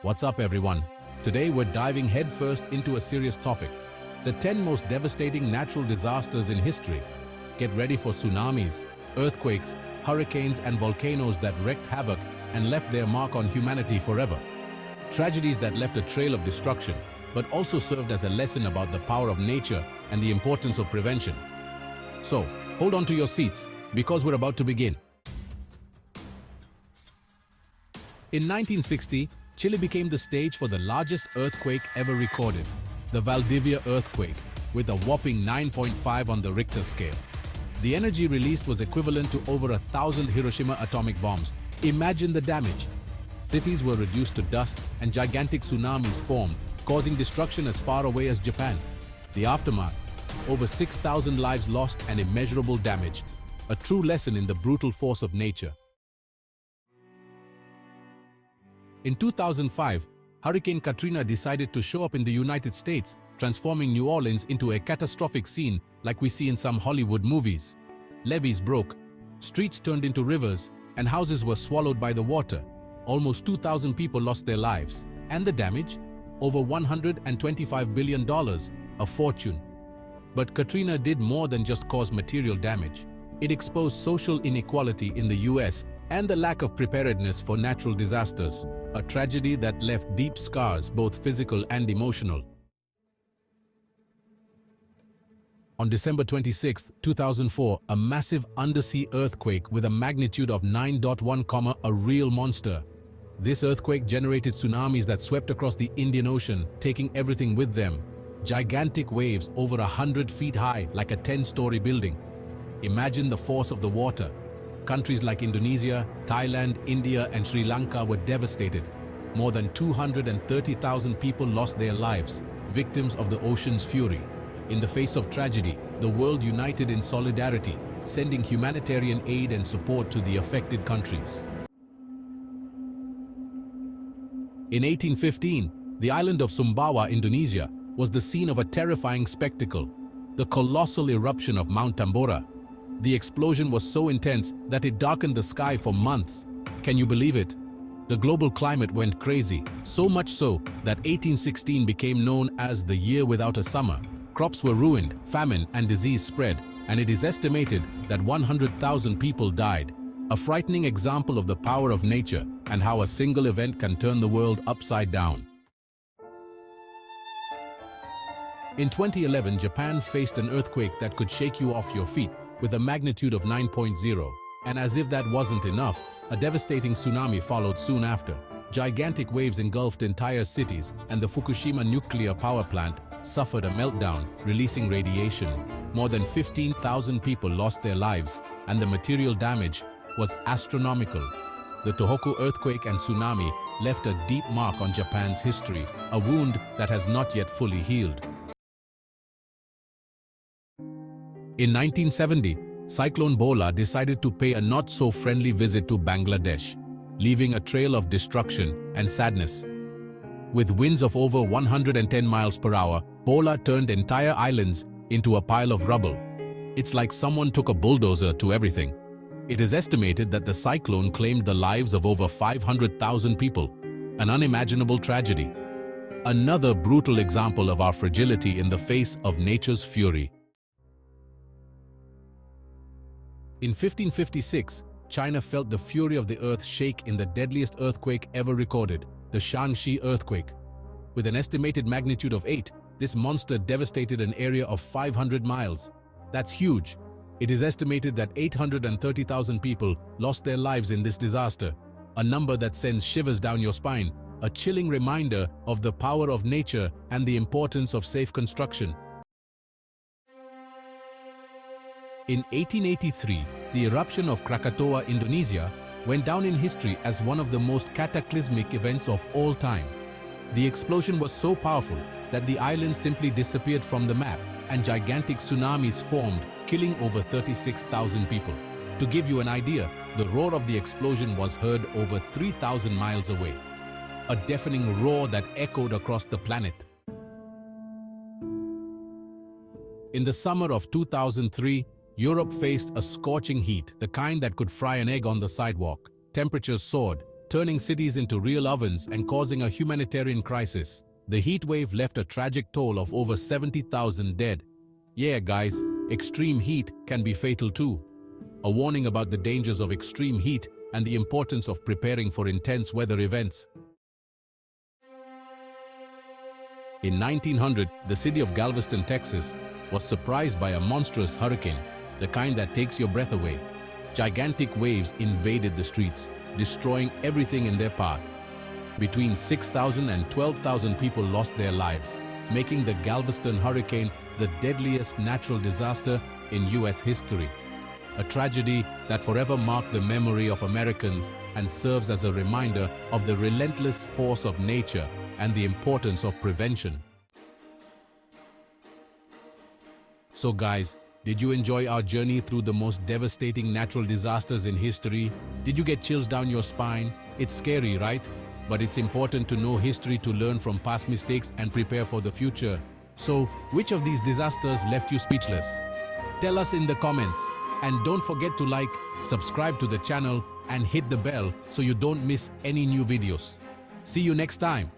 What's up, everyone? Today we're diving headfirst into a serious topic: the 10 most devastating natural disasters in history. Get ready for tsunamis, earthquakes, hurricanes, and volcanoes that wreaked havoc and left their mark on humanity forever. Tragedies that left a trail of destruction, but also served as a lesson about the power of nature and the importance of prevention. So, hold on to your seats, because we're about to begin. In 1960, Chile became the stage for the largest earthquake ever recorded, the Valdivia earthquake, with a whopping 9.5 on the Richter scale. The energy released was equivalent to over 1,000 Hiroshima atomic bombs. Imagine the damage. Cities were reduced to dust and gigantic tsunamis formed, causing destruction as far away as Japan. The aftermath: over 6,000 lives lost and immeasurable damage. A true lesson in the brutal force of nature. In 2005, Hurricane Katrina decided to show up in the United States, transforming New Orleans into a catastrophic scene like we see in some Hollywood movies. Levees broke, streets turned into rivers, and houses were swallowed by the water. Almost 2,000 people lost their lives. And the damage? Over $125 billion, a fortune. But Katrina did more than just cause material damage. It exposed social inequality in the US and the lack of preparedness for natural disasters, a tragedy that left deep scars, both physical and emotional. On December 26, 2004, a massive undersea earthquake with a magnitude of 9.1, a real monster. This earthquake generated tsunamis that swept across the Indian Ocean, taking everything with them. Gigantic waves over 100 feet high, like a 10-story building. Imagine the force of the water. Countries like Indonesia, Thailand, India, and Sri Lanka were devastated. More than 230,000 people lost their lives, victims of the ocean's fury. In the face of tragedy, the world united in solidarity, sending humanitarian aid and support to the affected countries. In 1815, the island of Sumbawa, Indonesia, was the scene of a terrifying spectacle: the colossal eruption of Mount Tambora. The explosion was so intense that it darkened the sky for months. Can you believe it? The global climate went crazy, so much so that 1816 became known as the year without a summer. Crops were ruined, famine and disease spread, and it is estimated that 100,000 people died. A frightening example of the power of nature and how a single event can turn the world upside down. In 2011, Japan faced an earthquake that could shake you off your feet, with a magnitude of 9.0. And as if that wasn't enough, a devastating tsunami followed soon after. Gigantic waves engulfed entire cities, and the Fukushima nuclear power plant suffered a meltdown, releasing radiation. More than 15,000 people lost their lives, and the material damage was astronomical. The Tohoku earthquake and tsunami left a deep mark on Japan's history, a wound that has not yet fully healed. In 1970, Cyclone Bola decided to pay a not-so-friendly visit to Bangladesh, leaving a trail of destruction and sadness. With winds of over 110 miles per hour, Bola turned entire islands into a pile of rubble. It's like someone took a bulldozer to everything. It is estimated that the cyclone claimed the lives of over 500,000 people, an unimaginable tragedy. Another brutal example of our fragility in the face of nature's fury. In 1556, China felt the fury of the earth shake in the deadliest earthquake ever recorded, the Shanxi earthquake. With an estimated magnitude of 8, this monster devastated an area of 500 miles. That's huge. It is estimated that 830,000 people lost their lives in this disaster, a number that sends shivers down your spine, a chilling reminder of the power of nature and the importance of safe construction. In 1883, the eruption of Krakatoa, Indonesia, went down in history as one of the most cataclysmic events of all time. The explosion was so powerful that the island simply disappeared from the map, and gigantic tsunamis formed, killing over 36,000 people. To give you an idea, the roar of the explosion was heard over 3,000 miles away, a deafening roar that echoed across the planet. In the summer of 2003, Europe faced a scorching heat, the kind that could fry an egg on the sidewalk. Temperatures soared, turning cities into real ovens and causing a humanitarian crisis. The heat wave left a tragic toll of over 70,000 dead. Yeah, guys, extreme heat can be fatal too. A warning about the dangers of extreme heat and the importance of preparing for intense weather events. In 1900, the city of Galveston, Texas, was surprised by a monstrous hurricane, the kind that takes your breath away. Gigantic waves invaded the streets, destroying everything in their path. Between 6,000 and 12,000 people lost their lives, making the Galveston hurricane the deadliest natural disaster in US history. A tragedy that forever marked the memory of Americans and serves as a reminder of the relentless force of nature and the importance of prevention. So guys, did you enjoy our journey through the most devastating natural disasters in history? Did you get chills down your spine? It's scary, right? But it's important to know history to learn from past mistakes and prepare for the future. So, which of these disasters left you speechless? Tell us in the comments. And don't forget to like, subscribe to the channel, and hit the bell so you don't miss any new videos. See you next time.